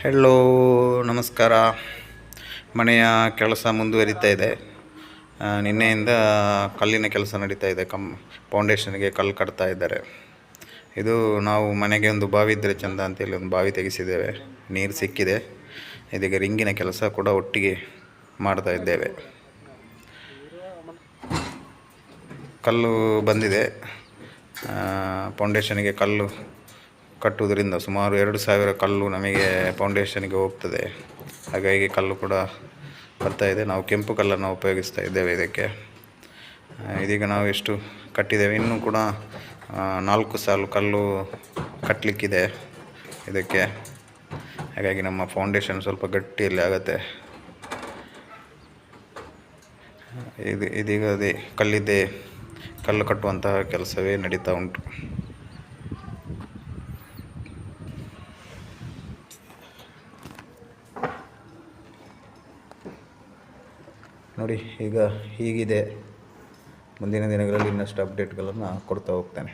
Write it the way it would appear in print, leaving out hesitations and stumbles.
Hello, ನಮಸ್ಕಾರ. ಮನೆಯ ಕೆಲಸ ಮುಂದುವರಿತಾ ಇದೆ. ನಿನ್ನೆಯಿಂದ ಕಲ್ಲಿನ ಕೆಲಸ ನಡೀತಾ ಇದೆ. ಫೌಂಡೇಶನ್ಗೆ ಕಲ್ಲು ಕಟ್ತಾ ಇದ್ದಾರೆ. ಇದು ನಾವು ಮನೆಗೆ ಒಂದು ಬಾವಿ ಇದ್ದರೆ ಚೆಂದ ಅಂತೇಳಿ ಒಂದು ಬಾವಿ ತೆಗೆಸಿದ್ದೇವೆ. ನೀರು ಸಿಕ್ಕಿದೆ. ಇದೀಗ ರಿಂಗಿನ ಕೆಲಸ ಕೂಡ ಒಟ್ಟಿಗೆ ಮಾಡ್ತಾ ಇದ್ದೇವೆ. ಕಲ್ಲು ಬಂದಿದೆ. ಫೌಂಡೇಶನ್ಗೆ ಕಲ್ಲು ಕಟ್ಟುವುದರಿಂದ ಸುಮಾರು 2,000 ಕಲ್ಲು ನಮಗೆ ಫೌಂಡೇಶನ್ಗೆ ಹೋಗ್ತದೆ. ಹಾಗಾಗಿ ಕಲ್ಲು ಕೂಡ ಬರ್ತಾಯಿದೆ. ನಾವು ಕೆಂಪು ಕಲ್ಲನ್ನು ಉಪಯೋಗಿಸ್ತಾ ಇದ್ದೇವೆ ಇದಕ್ಕೆ. ಇದೀಗ ನಾವು ಎಷ್ಟು ಕಟ್ಟಿದ್ದೇವೆ, ಇನ್ನೂ ಕೂಡ 4 ಸಾಲು ಕಲ್ಲು ಕಟ್ಟಲಿಕ್ಕಿದೆ ಇದಕ್ಕೆ. ಹಾಗಾಗಿ ನಮ್ಮ ಫೌಂಡೇಶನ್ ಸ್ವಲ್ಪ ಗಟ್ಟಿಯಲ್ಲಿ ಆಗುತ್ತೆ. ಇದೀಗ ಅದೇ ಕಲ್ಲು ಕಟ್ಟುವಂತಹ ಕೆಲಸವೇ ನಡೀತಾ ಉಂಟು. ನೋಡಿ, ಈಗ ಹೀಗಿದೆ. ಮುಂದಿನ ದಿನಗಳಲ್ಲಿ ಇನ್ನಷ್ಟು ಅಪ್ಡೇಟ್ಗಳನ್ನು ಕೊಡ್ತಾ ಹೋಗ್ತಾನೆ.